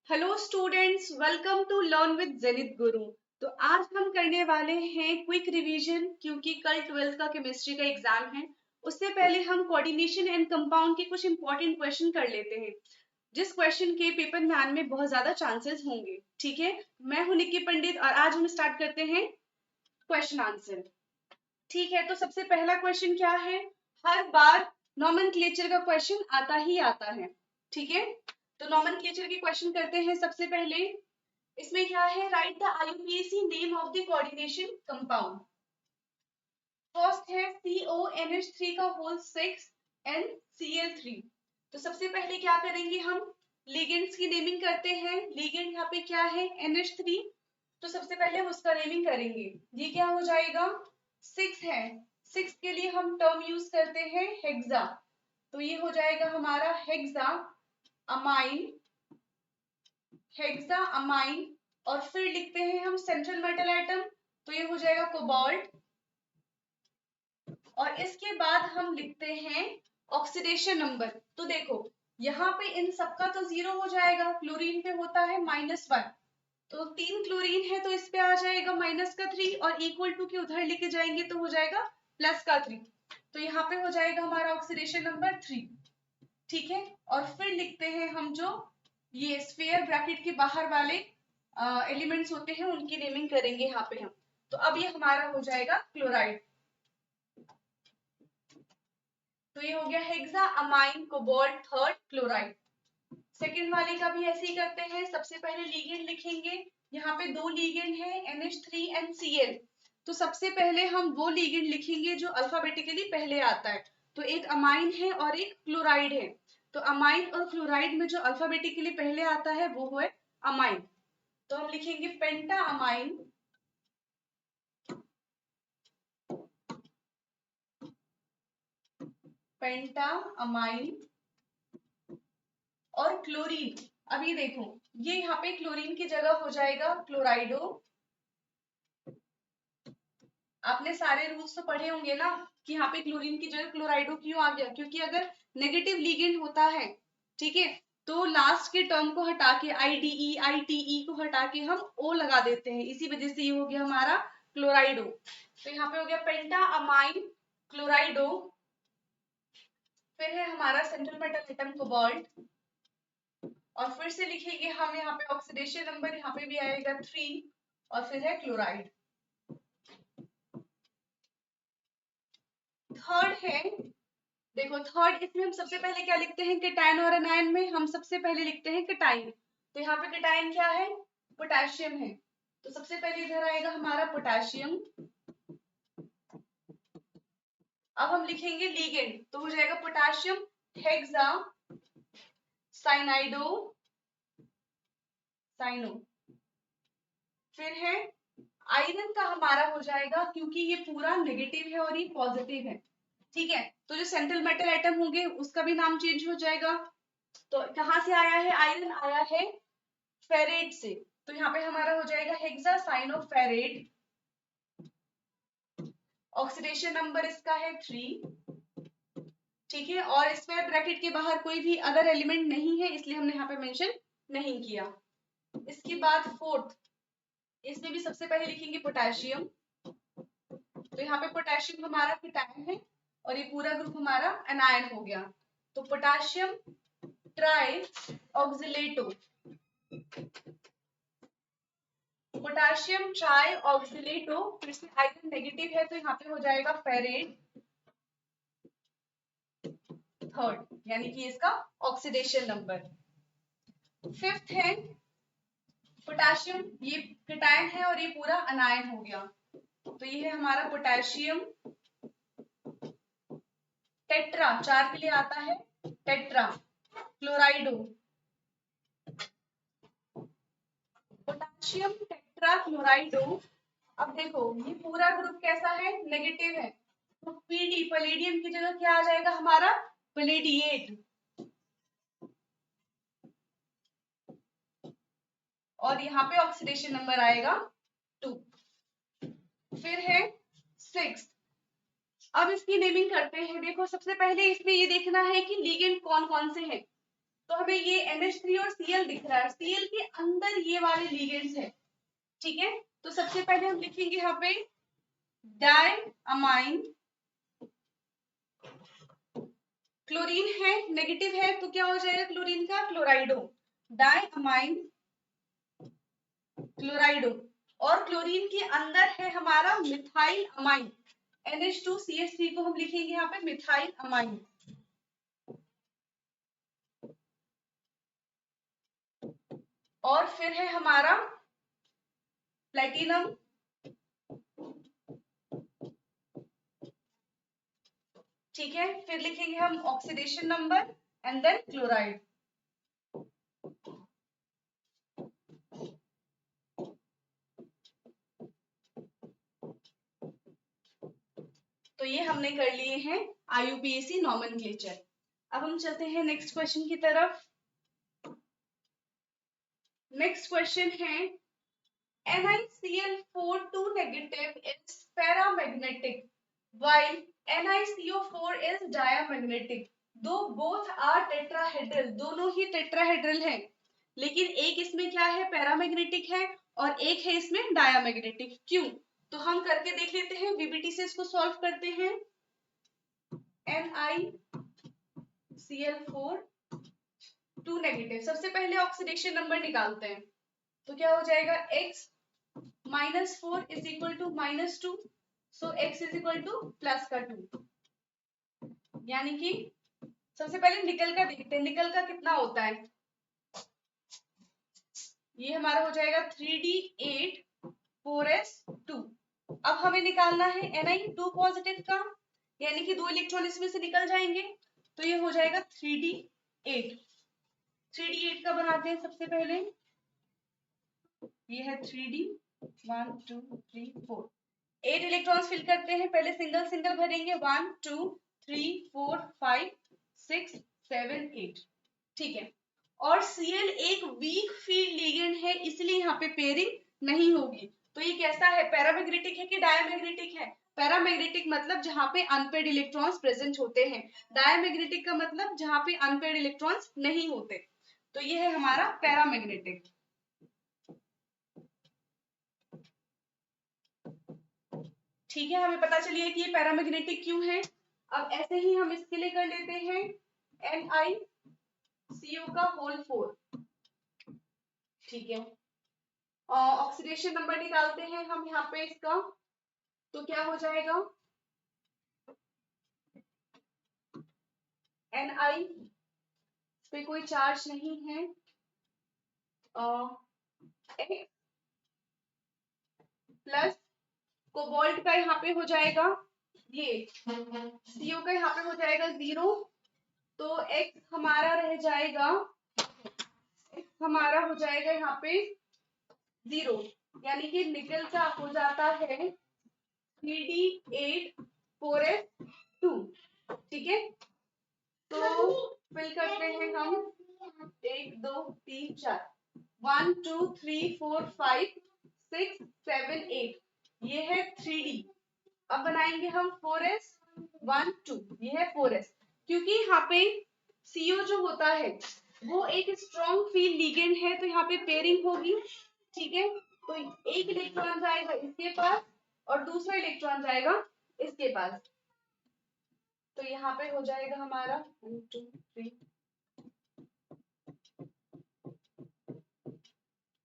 Hello students, welcome to learn with Zenith Guru. तो आज हम करने वाले हैं क्विक रिवीजन, क्योंकि कल 12th का केमिस्ट्री का एग्जाम है। उससे पहले हम कोऑर्डिनेशन एंड कंपाउंड के कुछ इंपॉर्टेंट क्वेश्चन कर लेते हैं, जिस क्वेश्चन के पेपर में आने में बहुत ज्यादा चांसेस होंगे। ठीक है, मैं हूं निक्की पंडित और आज हम स्टार्ट करते हैं क्वेश्चन आंसर। ठीक है, तो सबसे पहला क्वेश्चन क्या है? हर बार नॉमेनक्लेचर का क्वेश्चन आता ही आता है। ठीक है, तो नॉमेनक्लेचर के क्वेश्चन करते हैं। सबसे पहले इसमें क्या है? Right the IUPAC name of the coordination compound. First है CONH3 का होल 6 NCl3। तो सबसे पहले क्या करेंगे? हम लिगेंड्स की नेमिंग करते हैं। लिगेंड यहाँ पे क्या है? NH3। तो सबसे पहले हम उसका नेमिंग करेंगे। ये क्या हो जाएगा? 6 है। 6 के लिए हम टर्म यूज करते हैं हेक्सा। तो ये हो जाएगा हमारा हेक्सा अमाइन। Hexa amine. और फिर लिखते हैं हम सेंट्रल मेटल एटम। तो ये हो जाएगा कोबाल्ट। और इसके बाद हम लिखते हैं ऑक्सीडेशन नंबर। तो देखो यहाँ पे इन सबका तो 0 हो जाएगा। क्लोरीन पे होता है -1। तो 3 क्लोरीन है तो इस पे आ जाएगा -3 और इक्वल टू के उधर लेके जाएंगे तो हो जाएगा +3। तो यहाँ पे हो जाएगा हमारा ऑक्सीडेशन नंबर 3। ठीक है, और फिर लिखते हैं हम जो ये स्फीयर ब्रैकेट के बाहर वाले एलिमेंट्स होते हैं उनकी नेमिंग करेंगे यहाँ पे हम। तो अब ये हमारा हो जाएगा क्लोराइड। तो ये हो गया hexa amine cobalt third chloride. Second वाले का भी ऐसे ही करते हैं। सबसे पहले लीगेंड लिखेंगे। यहाँ पे 2 लीगेंड है NH3 and Cl। तो सबसे पहले हम वो लीगेंड लिखेंगे जो अल्फाबेटिकली पहले आता है। तो एक अमाइन है और एक क्लोराइड है। तो अमाइन और क्लोराइड में जो अल्फाबेटिकली पहले आता है वो है अमाइन। तो हम लिखेंगे पेंटा अमाइन, पेंटा अमाइन। और क्लोरीन, अब ये देखो ये यहाँ पे क्लोरीन की जगह हो जाएगा क्लोराइडो। आपने सारे रूल्स तो पढ़े होंगे ना कि यहाँ पे क्लोरीन की जगह क्लोराइडो क्यों आ गया? क्योंकि अगर नेगेटिव लिगेंड होता है, ठीक है, तो लास्ट के टर्म को हटा के IDE को हटा के हम O लगा देते हैं। इसी वजह से ये हो गया हमारा क्लोराइडो। तो यहाँ पे हो गया पेंटा अमाइन क्लोराइडो। फिर है हमारा सेंट्रल मेटल एटम कोबाल्ट। और फिर से लिखेंगे हम यहाँ पे ऑक्सीडेशन नंबर, यहाँ पे भी आएगा 3। और फिर है क्लोराइड। थर्ड है, देखो थर्ड, इसमें हम सबसे पहले क्या लिखते हैं? केटायन और एनायन में हम सबसे पहले लिखते हैं केटायन। तो यहाँ पे केटायन क्या है? पोटेशियम है। तो सबसे पहले इधर आएगा हमारा पोटेशियम। अब हम लिखेंगे लीगेंड। तो हो जाएगा पोटेशियम हेक्सा साइनाइडो साइनो। फिर है आयरन का हमारा हो जाएगा, क्योंकि ये पूरा नेगेटिव है और ये पॉजिटिव है। ठीक है, तो जो सेंट्रल मेटल एटम होंगे उसका भी नाम चेंज हो जाएगा। तो कहाँ से आया है? आयरन आया है फेरेट से। तो यहाँ पे हमारा हो जाएगा hexacyanoferrate. Oxidation number इसका है 3। ठीक है, और स्क्वायर ब्रैकेट के बाहर कोई भी अदर एलिमेंट नहीं है, इसलिए हमने यहाँ पे मेंशन नहीं किया। इसके बाद फोर्थ, इसमें भी सबसे पहले लिखेंगे पोटेशियम। तो यहाँ पे पोटेशियम हमारा केटायन है और ये पूरा ग्रुप हमारा एनायन हो गया। तो पोटेशियम ट्राई ऑक्सिलेटो, पोटेशियम ट्राई ऑक्सिलेटो। फिर से आयरन नेगेटिव है तो यहाँ पे हो जाएगा फेरेट थर्ड, यानी कि इसका ऑक्सीडेशन नंबर। फिफ्थ है पोटेशियम, ये केटायन है और ये पूरा अनायन हो गया। तो ये है हमारा पोटेशियम टेट्रा, 4 के लिए आता है टेट्रा क्लोराइडो। Potassium tetra क्लोराइडो। अब देखो ये पूरा ग्रुप कैसा है? नेगेटिव है। तो PD पैलेडियम की जगह क्या आ जाएगा हमारा? पैलेडिएट। और यहाँ पे ऑक्सीडेशन नंबर आएगा 2। फिर है 6। अब इसकी नेमिंग करते हैं। देखो सबसे पहले इसमें ये देखना है कि लिगेंड कौन कौन से हैं। तो हमें ये NH3 और Cl दिख रहा है, Cl के अंदर ये वाले लिगेंड्स है, ठीक है। तो सबसे पहले हम लिखेंगे यहाँ पे डायअमाइन, क्लोरीन है, नेगेटिव है, तो क्या हो जाएगा क्लोरीन का, क्लोराइडो, डायअमाइन क्लोराइडो। और क्लोरीन के अंदर है हमारा मिथाइल अमाइन, NH2CH3 को हम लिखेंगे यहाँ पे मिथाइल अमाइन। और फिर है हमारा प्लेटिनम, ठीक है। फिर लिखेंगे हम oxidation number and then chloride. तो ये हमने कर लिए हैं IUPAC नॉमेनक्लेचर। अब हम चलते हैं नेक्स्ट क्वेश्चन की तरफ। नेक्स्ट क्वेश्चन है NiCl4 2 negative is paramagnetic while NiCO4 is diamagnetic. दो बोथ आर टेट्राहेड्रल, दोनों ही टेट्राहेड्रल हैं, लेकिन एक इसमें क्या है, पैरामैग्नेटिक है, और एक है इसमें डायामैग्नेटिक। क्यों? तो हम करके देख लेते हैं, VBT से इसको सॉल्व करते हैं। NiCl4 2 नेगेटिव, सबसे पहले ऑक्सीडेशन नंबर निकालते हैं, तो क्या हो जाएगा x -4 is equal to -2, so x is equal to plus का 2, यानी कि सबसे पहले निकल का देखते हैं, निकल का कितना होता है, ये हमारा हो जाएगा 3D8 4s2। अब हमें निकालना है Ni2 पॉजिटिव का, यानी कि 2 इलेक्ट्रॉन इसमें से निकल जाएंगे, तो ये हो जाएगा 3D8। 3D8 का बनाते हैं सबसे पहले, ये है 3D 1 2 3 4, 8 इलेक्ट्रॉन्स फिल करते हैं, पहले सिंगल सिंगल भरेंगे, 1 2 3 4 5 6 7 8, ठीक है। और Cl एक वीक फील्ड लिगेंड है, इसलिए यहाँ पे पेयरिंग नहीं होगी। तो ये कैसा है, पैरामैग्नेटिक है कि डायमैग्नेटिक है? पैरामैग्नेटिक मतलब जहाँ पे अनपेयर्ड इलेक्ट्रॉन्स प्रेजेंट होते हैं, डायमैग्नेटिक का मतलब जहाँ पे अनपेयर्ड इलेक्ट्रॉन्स नहीं होते। तो ये है हमारा पैरामैग्नेटिक। ठीक है, हमें पता चलिए कि ये पैरामैग्नेटिक क्यों है। अब ऐसे ही हम इसके लिए कर लेते हैं NiCO का होल 4, ठीक है। ऑक्सीडेशन नंबर निकालते हैं हम यहाँ पे इसका, तो क्या हो जाएगा, Ni पे कोई चार्ज नहीं है, X प्लस कोबाल्ट का यहाँ पे हो जाएगा, ये CO का यहाँ पे हो जाएगा 0, तो X हमारा रह जाएगा, X हमारा हो जाएगा यहाँ पे 0, यानी कि निकल का हो जाता है 3D8 4s2, ठीक है। तो फिल करते हैं हम 1 2 3 4, 1 2 3 4 5 6 7 8, ये है 3D। अब बनाएंगे हम 4s 1 2, ये है 4s, क्योंकि यहाँ पे CO जो होता है वो एक स्ट्रॉन्ग फील्ड लिगेंड है, तो यहाँ पे पेयरिंग होगी, ठीक है। तो एक इलेक्ट्रॉन जाएगा इसके पास और दूसरा इलेक्ट्रॉन जाएगा इसके पास, तो यहाँ पे हो जाएगा हमारा 1 2 3,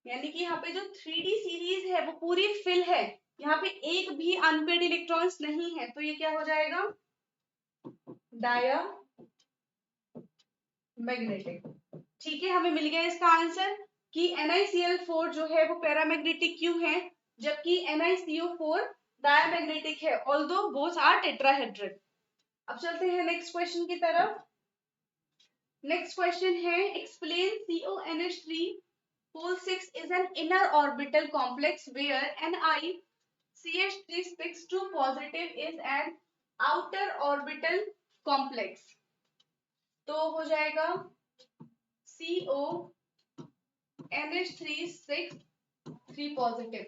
यानी कि यहाँ पे जो 3D सीरीज है वो पूरी फिल है, यहाँ पे एक भी अनपेयर्ड इलेक्ट्रॉन्स नहीं है, तो ये क्या हो जाएगा, डायमैग्नेटिक। ठीक है, हमें मिल गया इसका आंसर कि NiCl4 जो है वो पैरामैग्नेटिक क्यों है, जबकि NiCO4 डायमैग्नेटिक है, ऑल्दो बोथ आर टेट्राहेड्रल। अब चलते हैं नेक्स्ट क्वेश्चन की तरफ। नेक्स्ट क्वेश्चन है explain CONH3 whole 6 is an inner orbital complex where NiCH3 6 2 positive is an outer orbital complex। तो हो जाएगा CONH3 6 3 पॉजिटिव।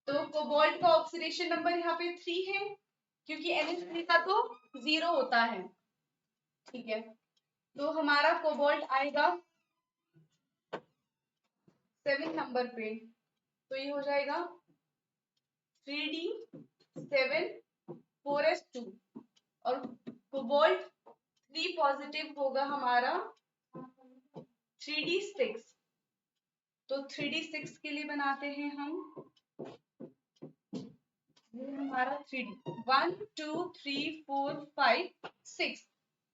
तो कोबाल्ट का ऑक्सीडेशन नंबर यहाँ पे 3 है, क्योंकि NH3 का तो 0 होता है, ठीक है। तो हमारा कोबाल्ट आएगा 7 नंबर पे, तो ये हो जाएगा 3d7 4s2 और कोबाल्ट 3 पॉजिटिव होगा हमारा 3d6। तो 3d6 के लिए बनाते हैं हम, ये हमारा 3d 1 2 3 4 5 6।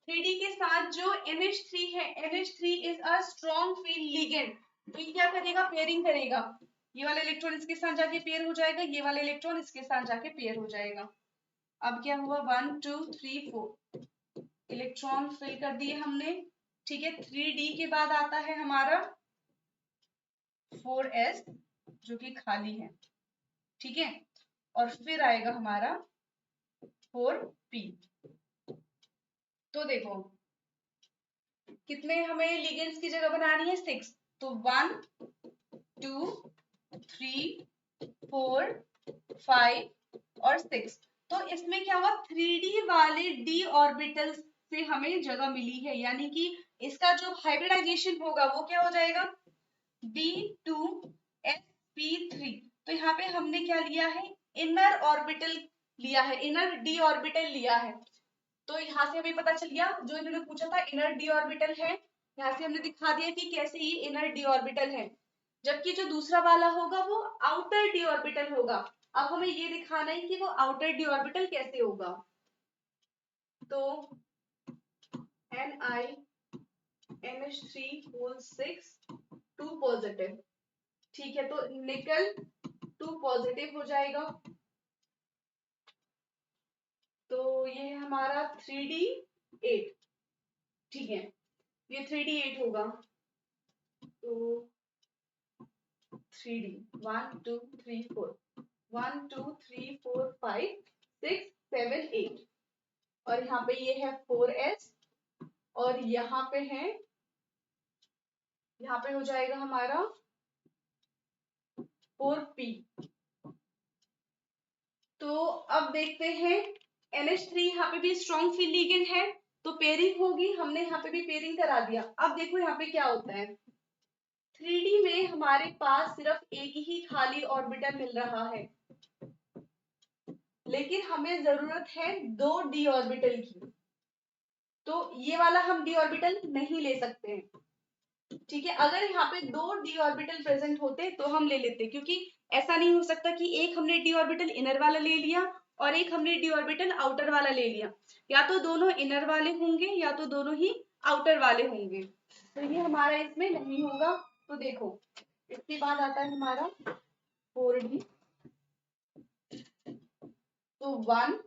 3d के साथ जो NH3 है, NH3 is a strong field ligand, तो ये क्या करेगा, पेयरिंग करेगा। ये वाला इलेक्ट्रॉन इसके साथ जाके पेयर हो जाएगा, ये वाला इलेक्ट्रॉन इसके साथ जाके पेयर हो जाएगा। अब क्या हुआ, 1 2 3 4 इलेक्ट्रॉन फिल कर दिए हमने, ठीक है। 3d के बाद आता है हमारा 4s जो कि खाली है, ठीक है, और फिर आएगा हमारा 4p। तो देखो कितने हमें लिगेंड्स की जगह बनानी है, 6। तो 1 2 3 4 5 और 6। तो इसमें क्या हुआ, 3d वाले d ऑर्बिटल से हमें जगह मिली है, यानी कि इसका जो हाइब्रिडाइजेशन होगा वो क्या हो जाएगा, d2sp3। तो यहाँ पे हमने क्या लिया है, इनर ऑर्बिटल लिया है, इनर d ऑर्बिटल लिया है। तो यहाँ से हमें पता चल गया, जो इन्होंने पूछा था इनर d ऑर्बिटल है, यहाँ से हमने दिखा दिया कि कैसे ये इनर d ऑर्बिटल है, जबकि जो दूसरा वाला होगा वो आउटर d ऑर्बिटल होगा। अब हमें ये दिखाना है कि वो आउटर d ऑर्बिटल कैसे होगा। तो NiNH3 6 2 पॉजिटिव, ठीक है, तो निकल 2 पॉजिटिव हो जाएगा। तो ये हमारा 3d8, ठीक है, ये 3d8 होगा। तो 3d 1 2 3 4 1 2 3 4 5 6 7 8 और यहाँ पे ये है 4s और यहाँ पे है, यहाँ पे हो जाएगा हमारा 4p। तो अब देखते हैं, NH3 यहाँ पे भी स्ट्रॉन्ग फील्ड लिगेंड है, तो पेयरिंग होगी, हमने यहाँ पे भी पेयरिंग करा दिया। अब देखो यहाँ पे क्या होता है, 3d में हमारे पास सिर्फ एक ही खाली ऑर्बिटल मिल रहा है, लेकिन हमें जरूरत है 2 d ऑर्बिटल की। तो ये वाला हम d ऑर्बिटल नहीं ले सकते हैं, ठीक है। अगर यहाँ पे 2 d ऑर्बिटल प्रेजेंट होते तो हम ले लेते, क्योंकि ऐसा नहीं हो सकता कि एक हमने d ऑर्बिटल इनर वाला ले लिया और एक हमने d ऑर्बिटल आउटर वाला ले लिया, या तो दोनों इनर वाले होंगे या तो दोनों ही आउटर वाले होंगे, तो ये हमारा इसमें नहीं होगा। तो देखो इसके बाद आता है हमारा 4d, तो 1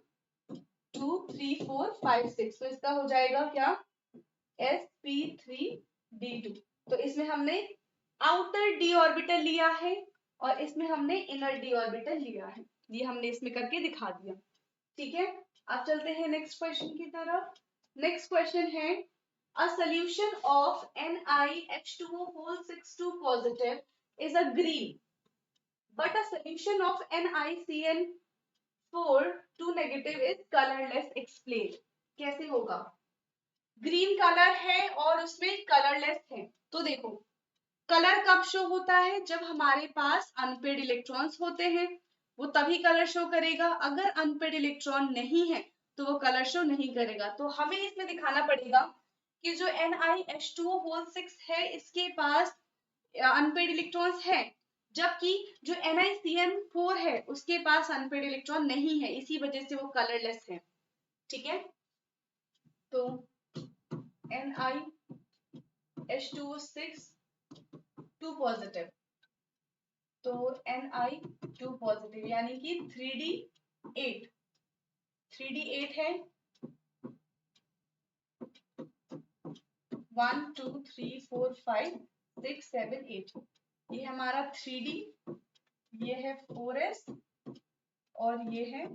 2 3 4 5 6, तो इसका हो जाएगा क्या, sp3d2। तो इसमें हमने आउटर d ऑर्बिटल लिया है और इसमें हमने इनर d ऑर्बिटल लिया है, ये हमने इसमें करके दिखा दिया, ठीक है। अब चलते हैं नेक्स्ट क्वेश्चन की तरफ। नेक्स्ट क्वेश्चन है, a solution of NiH2O 6 2 positive is a green, but a solution of NiCN4 2 negative is colorless, explain। कैसे होगा, ग्रीन कलर है और उसमें कलरलेस है। तो देखो कलर कब शो होता है, जब हमारे पास अनपेड इलेक्ट्रॉन्स होते हैं, वो तभी कलर शो करेगा। अगर अनपेड इलेक्ट्रॉन नहीं है तो वो कलर शो नहीं करेगा। तो हमें इसमें दिखाना पड़ेगा कि जो NiH2O 6 है इसके पास अनपेड इलेक्ट्रॉन्स है, जबकि जो NiCN4 है उसके पास अनपेड इलेक्ट्रॉन नहीं है, इसी वजह से वो कलरलेस है, ठीक है। तो NiH2O 6 2 पॉजिटिव, तो Ni2 पॉजिटिव यानी कि 3d8 है, 1 2 3 4 5 6 7 8, ये हमारा 3d, ये है 4s और ये है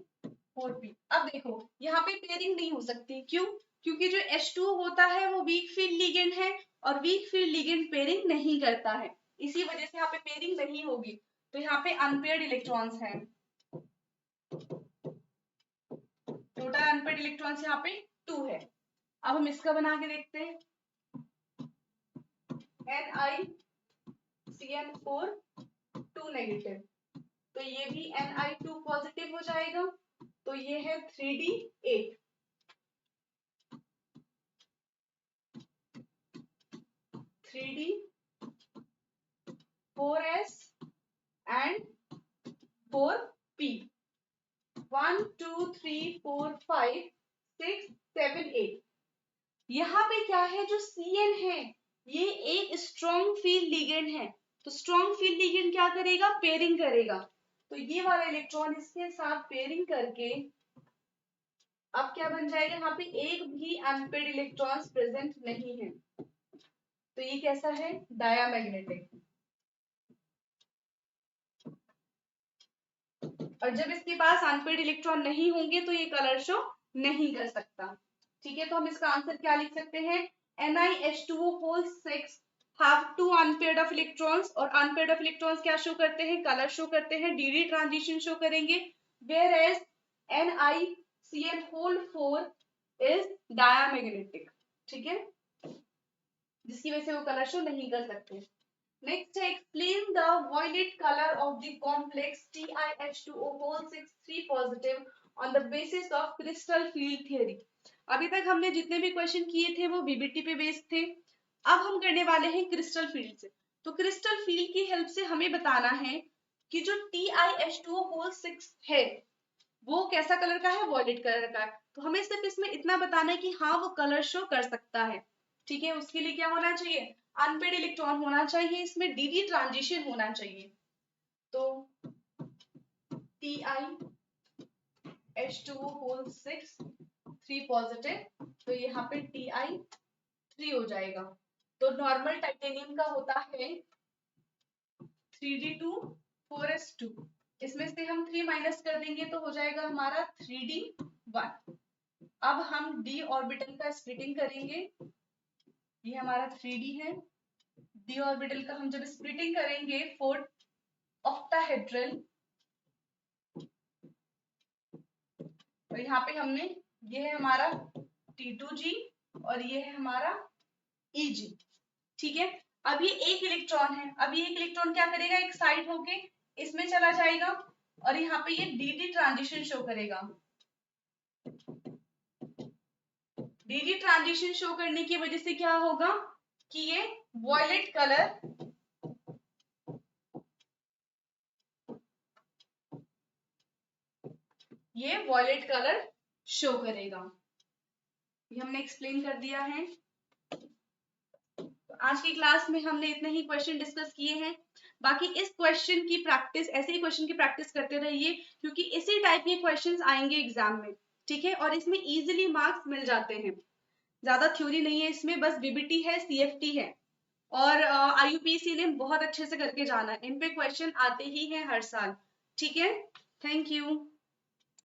4p। अब देखो यहाँ पे पेयरिंग नहीं हो सकती, क्यों, क्योंकि जो H2 होता है वो वीक फील्ड लिगेंड है और वीक फील्ड लिगेंड पेयरिंग नहीं करता है, इसी वजह से यहाँ पे पेयरिंग नहीं होगी। तो यहाँ पे अनपेयर्ड इलेक्ट्रॉन्स हैं, टोटल अनपेयर्ड इलेक्ट्रॉन्स यहाँ पे 2 है। अब हम इसका बना के देखते हैं। NiCN4 2 नेगेटिव, तो ये भी Ni2 पॉजिटिव हो जाएगा, तो ये है 3D8। 3D 4S and 4P। 1 2 3 4 5 6 7 8। यहाँ पे क्या है, जो CN है ये एक स्ट्रॉन्ग फील्ड लिगेंड है, तो स्ट्रॉन्ग फील्ड लिगेंड क्या करेगा, पेयरिंग करेगा, तो ये वाला इलेक्ट्रॉन इसके साथ पेयरिंग करके अब क्या बन जाएगा, यहाँ पे एक भी अनपेड इलेक्ट्रॉन्स प्रेजेंट नहीं है, तो ये कैसा है, डायामैग्नेटिक। और जब इसके पास अनपेड इलेक्ट्रॉन नहीं होंगे तो ये कलर शो नहीं कर सकता। ठीक है, तो हम इसका आंसर क्या लिख सकते हैं, NiH2O6 have 2 unpaired of electrons, और unpaired of electrons क्या शो करते हैं, कलर शो करते हैं, dd ट्रांजिशन शो करेंगे, whereas NiCN4 is diamagnetic। ठीक है, जिसकी वजह से वो कलर शो नहीं कर सकते। Next, explain the violet color of the complex TiH2O6 3 positive on the basis of crystal field theory। अभी तक हमने जितने भी क्वेश्चन किए थे वो बीबीटी पे बेस्ड थे, अब हम करने वाले हैं क्रिस्टल फील्ड से। तो क्रिस्टल फील्ड की हेल्प से हमें बताना है कि जो TiH2O6 है वो कैसा कलर का है, वॉयलेट कलर का है। तो हमें सिर्फ इसमें इतना बताना है कि हाँ वो कलर शो कर सकता है। ठीक है, उसके लिए क्या होना चाहिए, अनपेड इलेक्ट्रॉन होना चाहिए, इसमें dd ट्रांजिशन होना चाहिए। तो TiH2O6 3 पॉजिटिव, तो यहाँ पे Ti3 हो जाएगा। तो नॉर्मल टाइटेनियम का होता है 3d2 4s2, इसमें से हम 3 माइनस कर देंगे तो हो जाएगा हमारा 3d1। अब हम d ऑर्बिटल का स्प्लिटिंग करेंगे, ये हमारा 3d है, d ऑर्बिटल का हम जब स्प्लिटिंग करेंगे 4 ऑक्टाहेड्रल, और यहाँ पे हमने, ये है हमारा T2G और ये है हमारा EG। ठीक है, अब ये एक इलेक्ट्रॉन है, अब ये एक इलेक्ट्रॉन क्या करेगा, एक साइड होके इसमें चला जाएगा और यहाँ पे ये dd ट्रांजिशन शो करेगा। dd ट्रांजिशन शो करने की वजह से क्या होगा कि ये वॉयलेट कलर, ये वॉयलेट कलर शो करेगा। ये हमने एक्सप्लेन कर दिया है। तो आज की क्लास में हमने इतने ही क्वेश्चन डिस्कस किए हैं। बाकी इस क्वेश्चन की प्रैक्टिस, ऐसे ही क्वेश्चन की प्रैक्टिस करते रहिए, क्योंकि इसी टाइप के क्वेश्चंस आएंगे एग्जाम में। ठीक है, और इसमें इजीली मार्क्स मिल जाते हैं, ज्यादा थ्योरी नहीं है इसमें, बस बीबीटी है, सीएफटी है और आईयूपीएसी ने बहुत अच्छे से करके जाना है, इन पे क्वेश्चन आते ही हैं हर साल। ठीक है, थैंक यू।